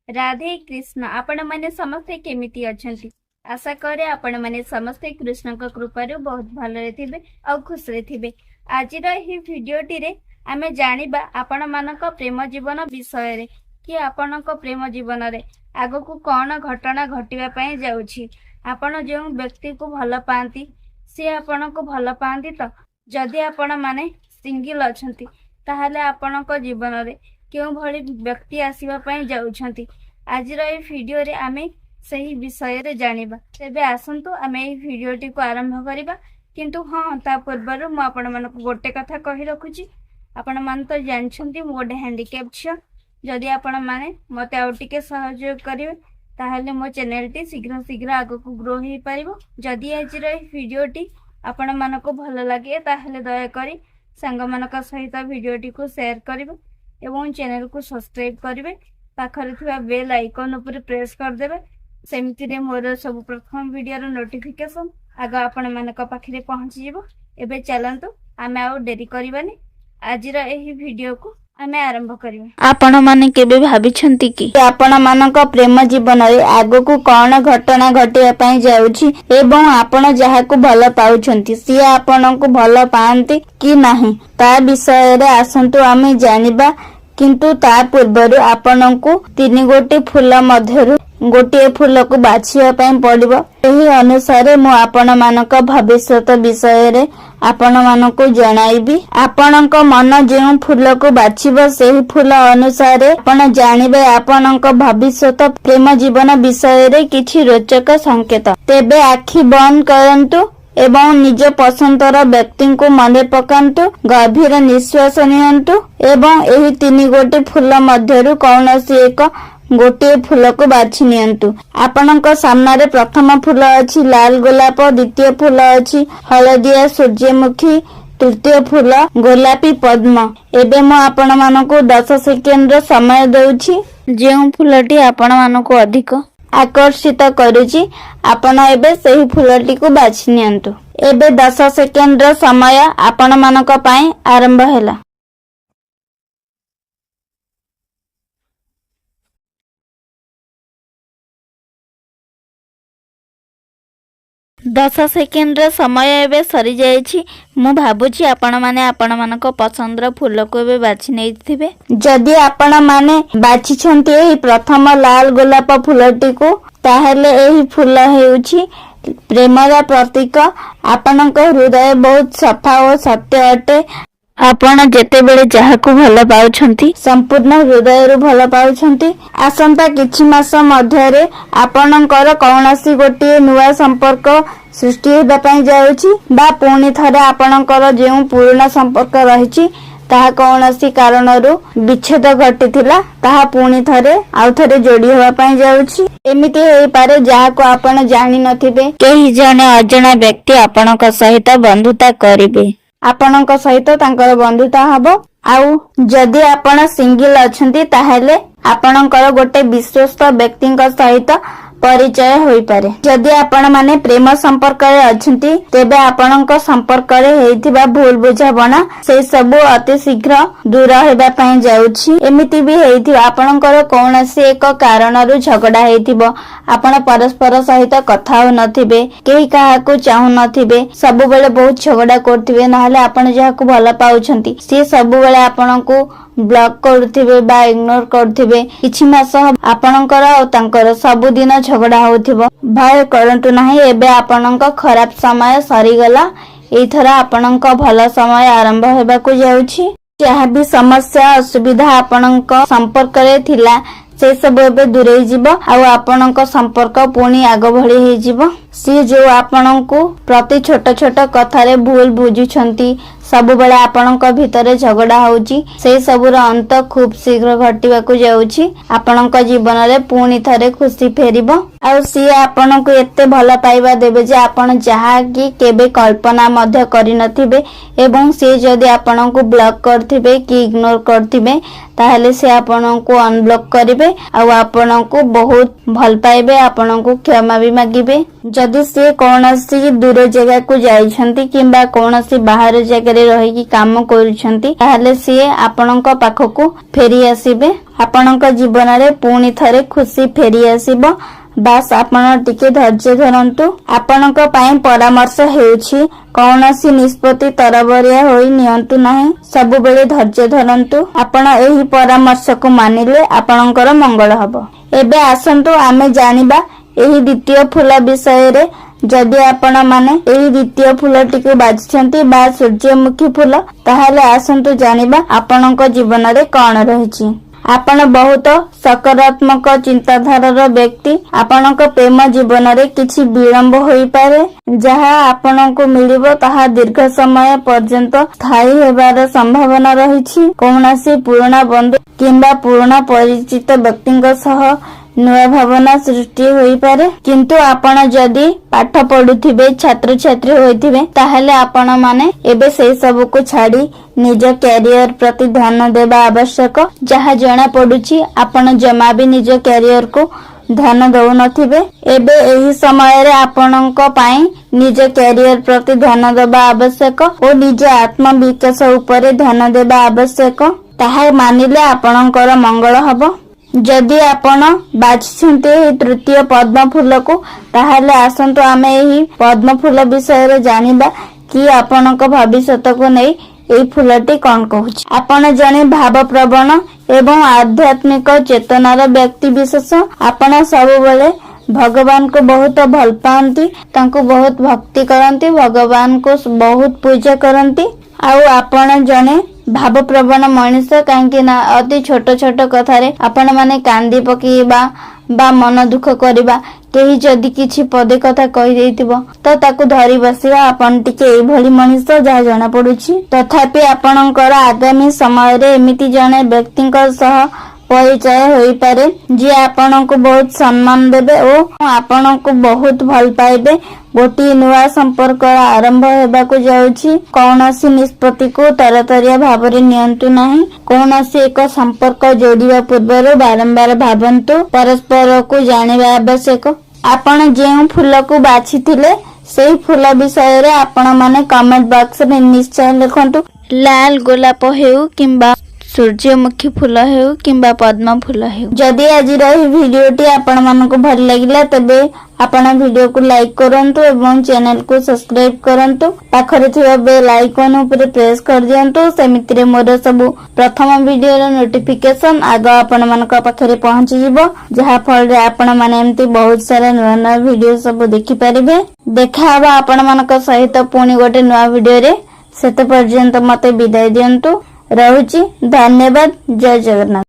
राधे कृष्ण आपण मैंने समस्ते केमिति अछंती आशा करे आपण मैंने समस्ते कृष्ण को कृपारू बहुत भले थिबे और खुश रे थिबे। आज ही वीडियोटी रे आमे जानिबा आपण मानक प्रेम जीवन विषय रे कि आपण प्रेम जीवन रे आगो को कौन घटना घटिबा पई जाउछि। आपण जो व्यक्ति को भल पाती सी आपण को भल पाती तो जदि आपण माने सिंगल अछंती ताहले आपण जीवन रे क्यों भली व्यक्ति आसीबा पई जाउछंती। आज ये वीडियो रे आमे सही विषय रे जानिबा। तेबे आसंतु आमे ए वीडियोटी को आरंभ करिबा। किंतु हाँ ता पूर्व मु आपण मानक गोटे कथा कहि रखुची। आपण मान तो जानछंती मु गोटे हैंडीकैप छ। जदि आपण माने मते आउ टिके सहयोग करिवे ताहले मो चैनलटी शीघ्र शीघ्र आगो को ग्रो हे पारिबो। जदि आज रे वीडियोटी आपण मानक भल लागे ताहले दया करी संग मानक सहित वीडियोटी को शेयर करिवे एवं चैनल को सब्सक्राइब करिवे। पाखरे थिबा बेल आइकन ऊपर प्रेस कर देबे। सेमति रे मोर सब प्रथम वीडियो रो नोटिफिकेशन आगे आपण मानक पाखरे पहुंची जिवो। एबे चलंतु आमे आउ देरी करिबानी आज रो एही वीडियो को आमे आरंभ करिबा। आपण माने केबे भाबिछंती कि आपण मानक प्रेम जीवन रे आगो को कौन घटना घटिया पई जाउछि एवं आपण जहा को भल पाउछंती सी आपण को भल पांती कि नाही ता विषय रे आसंतु आमे जानिबा। किंतु ता पूर्व आपण को तीन गोटे फूल मध्यरु गोटे फूल को बाछिया पई पड़िबो। एही अनुसार मु आपण मानक भविष्यत विषय रे आपण मानको जणाइबी। आपणक मन जे फूल को बाछिबो सेही फूल अनुसार आपण जानिबे आपणक भविष्यत प्रेम जीवन विषय रे किछि रोचक संकेत। तेबे आखि बंद करंतु एवं निज पसंदर व्यक्ति को मन पकांतु, गभीर निश्वास नियंतु एवं एही तीन गोटे फूल मध्यरु कौनसी एक गोटे फूल को बाछि नियंतु। आपनक सामने प्रथम फूल अछि लाल गोलाप, द्वितीय फूल अछि हलदिया सूर्यमुखी, तृतीय फूल गोलापी पद्म। एबे मो आपण मानको 10 सेकेंड रो समय देउछि। जेउ फूलटी आपण मानको अधिक आकर्षित करूची आपण एबे सही फूलटी को बाछि नियंतु। एबे 10 सेकेंड रो समय आपण मानक पई आरंभ हैला। 10 सेकेंड रो समय एबे सरी जायछि। मु भाबुची आपण माने आपण मानक पसंदर फूल को एबे बाछि नेथिबे। जदि आपण माने बाछि छंती एही प्रथम लाल गोलाप फूलटी को ताहेले एही फूल हेउछि प्रेमर प्रतीक। आपनक हृदय बहुत सफा और सत्य अटे। आपण जेते बेले जहा को भल पाउछंती संपूर्ण हृदय रु भल पाउछंती। आसंता किछि मास मध्य रे आपनकर कौनसी गोटे नुवा संपर्क सृष्टि हेबा पई जाउछि बा पुणी थरे आपनकर जेउ पुराना संपर्क रहिछि ताहा कौनसी कारणरू विच्छेद घटिथिला ताहा पुणी थरे आउ थरे जोड़ी हेबा पई जाउछि। एमिति हेई पारे जहा को आपण जानि नथिबे केही जने अजଣା व्यक्ति आपनक सहित बंधुता करिवे। आपनक सहित तांकर बंधुता हबो। आउ जदि आपण सिंगल अछंती ताहेले आपनकर गोटे विश्वस्त व्यक्तिक सहित परिचय होई पारे। जदि आपण माने प्रेम संपर्क रे अछंती तेबे आपनक संपर्क रे हेइथिबा भूल बुझाबना से सब अति शीघ्र दूर हेबा पई जाउछि। एमिति भी हेइथिबा आपनकर कोनोसी एक कारणरू झगड़ा हेइथिबो। आपण परस्पर सहित कथा हो नथिबे, केही काहा को चाहू नथिबे, सब बेले बहुत झगड़ा करथिबे। नहले आपण जहा को भल पाउछंती से सब बेले आपण को ब्लॉक करथिबे बा इग्नोर करथिबे। किछि मास आपणकर और तांकर सब दिन झगड़ा होथिबो। भय करंतु नाही, एबे आपणक खराब समय सरी गला। एथरा आपणक भल समय आरंभ हेबा को जाउछि। जहा भी समस्या असुविधा आपणक संपर्क रे थिला से सब एबे दूरे जीवो आ आपणक संपर्क पुणी आग भली हे जीवो। सी जो आपणको प्रति छोट छोट कथा रे भूल बुझुछंती सब बेले आपणक भितरे झगड़ा होउची से सबुर अंत खूब शीघ्र घटिबा को जाउची। आपणक जीवन रे पुणी थरे खुशी फेरिबो। ଆଉ ସିଏ ଆପଣଙ୍କୁ ଏତେ ଭଲ ପାଇବା ଦେବେ ଯେ ଆପଣ ଯାହାକି କେବେ କଳ୍ପନା ମଧ୍ୟ କରିନଥିବେ। ଏବଂ ସିଏ ଯଦି ଆପଣଙ୍କୁ ବ୍ଲକ୍ କରିଥିବେ କି ଇଗ୍ନୋର କରିଥିବେ ତାହେଲେ ସେ ଆପଣଙ୍କୁ ଅନବ୍ଲକ୍ କରିବେ ଆଉ ଆପଣଙ୍କୁ ବହୁତ ଭଲ ପାଇବେ, ଆପଣଙ୍କୁ କ୍ଷମା ବି ମାଗିବେ। ଯଦି ସିଏ କୌଣସି ଦୂର ଜାଗାକୁ ଯାଇଛନ୍ତି କିମ୍ବା କୌଣସି ବାହାର ଜାଗାରେ ରହିକି କାମ କରୁଛନ୍ତି ତାହେଲେ ସିଏ ଆପଣଙ୍କ ପାଖକୁ ଫେରି ଆସିବେ। ଆପଣଙ୍କ ଜୀବନରେ ପୁଣି ଥରେ ଖୁସି ଫେରି ଆସିବ। ବାସ୍ ଆପଣ ଟିକେ ଧୈର୍ଯ୍ୟ ଧରନ୍ତୁ। ଆପଣଙ୍କ ପାଇଁ ପରାମର୍ଶ ହେଉଛି କୌଣସି ନିଷ୍ପତ୍ତି ତରବରିଆ ହୋଇ ନିଅନ୍ତୁ ନାହିଁ, ସବୁବେଳେ ଧୈର୍ଯ୍ୟ ଧରନ୍ତୁ। ଆପଣ ଏହି ପରାମର୍ଶକୁ ମାନିଲେ ଆପଣଙ୍କର ମଙ୍ଗଳ ହବ। ଏବେ ଆସନ୍ତୁ ଆମେ ଜାଣିବା ଏହି ଦ୍ୱିତୀୟ ଫୁଲ ବିଷୟରେ। ଯଦି ଆପଣ ମାନେ ଏହି ଦ୍ୱିତୀୟ ଫୁଲଟିକୁ ବାଛିଛନ୍ତି ବା ସୂର୍ଯ୍ୟମୁଖୀ ଫୁଲ, ତାହେଲେ ଆସନ୍ତୁ ଜାଣିବା ଆପଣଙ୍କ ଜୀବନରେ କଣ ରହିଛି। ଆପଣ ବହୁତ ସକାରାତ୍ମକ ଚିନ୍ତାଧାରାର ବ୍ୟକ୍ତି। ଆପଣଙ୍କ ପ୍ରେମ ଜୀବନରେ କିଛି ବିଳମ୍ବ ହୋଇପାରେ। ଯାହା ଆପଣଙ୍କୁ ମିଳିବ ତାହା ଦୀର୍ଘ ସମୟ ପର୍ଯ୍ୟନ୍ତ ସ୍ଥାୟୀ ହେବାର ସମ୍ଭାବନା ରହିଛି। କୌଣସି ପୁରୁଣା ବନ୍ଧୁ କିମ୍ବା ପୁରୁଣା ପରିଚିତ ବ୍ୟକ୍ତିଙ୍କ ସହ ନୂଆ ଭାବନା ସୃଷ୍ଟି ହୋଇପାରେ। କିନ୍ତୁ ଆପଣ ଯଦି ପାଠ ପଢୁଥିବେ, ଛାତ୍ରଛାତ୍ରୀ ହୋଇଥିବେ, ତାହେଲେ ଆପଣ ମାନେ ଏବେ ସେଇ ସବୁକୁ ଛାଡି ନିଜ କ୍ୟାରିୟର ପ୍ରତି ଧ୍ୟାନ ଦେବା ଆବଶ୍ୟକ। ଯାହା ଜଣା ପଡୁଛି ଆପଣ ଜମା ବି ନିଜ କ୍ୟାରିୟରକୁ ଧ୍ୟାନ ଦଉନଥିବେ। ଏବେ ଏହି ସମୟରେ ଆପଣଙ୍କ ପାଇଁ ନିଜ କ୍ୟାରିୟର ପ୍ରତି ଧ୍ୟାନ ଦେବା ଆବଶ୍ୟକ ଓ ନିଜ ଆତ୍ମବିକାଶ ଉପରେ ଧ୍ୟାନ ଦେବା ଆବଶ୍ୟକ। ତାହା ମାନିଲେ ଆପଣଙ୍କର ମଙ୍ଗଳ ହବ। ଯଦି ଆପଣ ବାଛିଛନ୍ତି ଏହି ତୃତୀୟ ପଦ୍ମ ଫୁଲକୁ, ତାହେଲେ ଆସନ୍ତୁ ଆମେ ଏହି ପଦ୍ମ ଫୁଲ ବିଷୟରେ ଜାଣିବା କି ଆପଣଙ୍କ ଭବିଷ୍ୟତକୁ ନେଇ ଏହି ଫୁଲଟି କଣ କହୁଛି। ଆପଣ ଜଣେ ଭାବପ୍ରବଣ ଏବଂ ଆଧ୍ୟାତ୍ମିକ ଚେତନାର ବ୍ୟକ୍ତି ବିଶେଷ। ଆପଣ ସବୁବେଳେ ଭଗବାନଙ୍କୁ ବହୁତ ଭଲ ପାଆନ୍ତି, ତାଙ୍କୁ ବହୁତ ଭକ୍ତି କରନ୍ତି, ଭଗବାନଙ୍କୁ ବହୁତ ପୂଜା କରନ୍ତି। ଆଉ ଆପଣ ଜଣେ ଭାବପ୍ରବଣ ମଣିଷ, କାହିଁକି ନା ଅତି ଛୋଟ ଛୋଟ କଥାରେ ଆପଣ ମାନେ କାନ୍ଦି ପକେଇବା ବା ମନ ଦୁଃଖ କରିବା, କେହି ଯଦି କିଛି ପଦେ କଥା କହିଦେଇଥିବ ତ ତାକୁ ଧରି ବସିବା, ଆପଣ ଟିକେ ଏଇଭଳି ମଣିଷ ଯାହା ଜଣା ପଡୁଛି। ତଥାପି ଆପଣଙ୍କର ଆଗାମୀ ସମୟରେ ଏମିତି ଜଣେ ବ୍ୟକ୍ତିଙ୍କ ସହ ପରିଚୟ ହୋଇପାରେ ଯିଏ ଆପଣଙ୍କୁ ବହୁତ ସମ୍ମାନ ଦେବେ ଓ ଆପଣଙ୍କୁ ବହୁତ ଭଲ ପାଇବେ। ଗୋଟିଏ ନୂଆ ସମ୍ପର୍କର ଆରମ୍ଭ ହେବାକୁ ଯାଉଛି। କୌଣସି ନିଷ୍ପତ୍ତିକୁ ତରତରିଆ ଭାବରେ ନିଅନ୍ତୁ ନାହିଁ। କୌଣସି ଏକ ସମ୍ପର୍କ ଯୋଡ଼ିବା ପୂର୍ବରୁ ବାରମ୍ବାର ଭାବନ୍ତୁ। ପରସ୍ପରକୁ ଜାଣିବା ଆବଶ୍ୟକ। ଆପଣ ଯେଉଁ ଫୁଲକୁ ବାଛିଥିଲେ ସେହି ଫୁଲ ବିଷୟରେ ଆପଣ ମାନେ କମେଣ୍ଟ ବକ୍ସରେ ନିଶ୍ଚୟ ଲେଖନ୍ତୁ। ଲାଲ ଗୋଲାପ ହେଉ କିମ୍ବା ସୂର୍ଯ୍ୟମୁଖୀ ଫୁଲ ହେଉ କିମ୍ବା ପଦ୍ମ ଫୁଲ ହେଉ। ଯଦି ଆଜିର ଏହି ଭିଡିଓଟି ଆପଣ ମାନଙ୍କୁ ଭଲ ଲାଗିଲା ତେବେ ଆପଣ ଭିଡିଓକୁ ଲାଇକ୍ କରନ୍ତୁ ଏବଂ ଚ୍ୟାନେଲକୁ ସବସ୍କ୍ରାଇବ କରନ୍ତୁ। ପାଖରେ ଥିବା ବେଲ୍ ଆଇକନ ଉପରେ ପ୍ରେସ୍ କରିଦିଅନ୍ତୁ। ସେମିତିରେ ମୋର ସବୁ ପ୍ରଥମ ଭିଡିଓର ନୋଟିଫିକେସନ ଆଗ ଆପଣ ମାନଙ୍କ ପାଖରେ ପହଞ୍ଚିଯିବ, ଯାହା ଫଳରେ ଆପଣ ମାନେ ଏମିତି ବହୁତ ସାରା ନୂଆ ନୂଆ ଭିଡିଓ ସବୁ ଦେଖିପାରିବେ। ଦେଖାହବ ଆପଣ ମାନଙ୍କ ସହିତ ପୁଣି ଗୋଟେ ନୂଆ ଭିଡିଓରେ। ସେତେ ପର୍ଯ୍ୟନ୍ତ ମତେ ବିଦାୟ ଦିଅନ୍ତୁ। ରହୁଛି। ଧନ୍ୟବାଦ। ଜୟ ଜଗନ୍ନାଥ।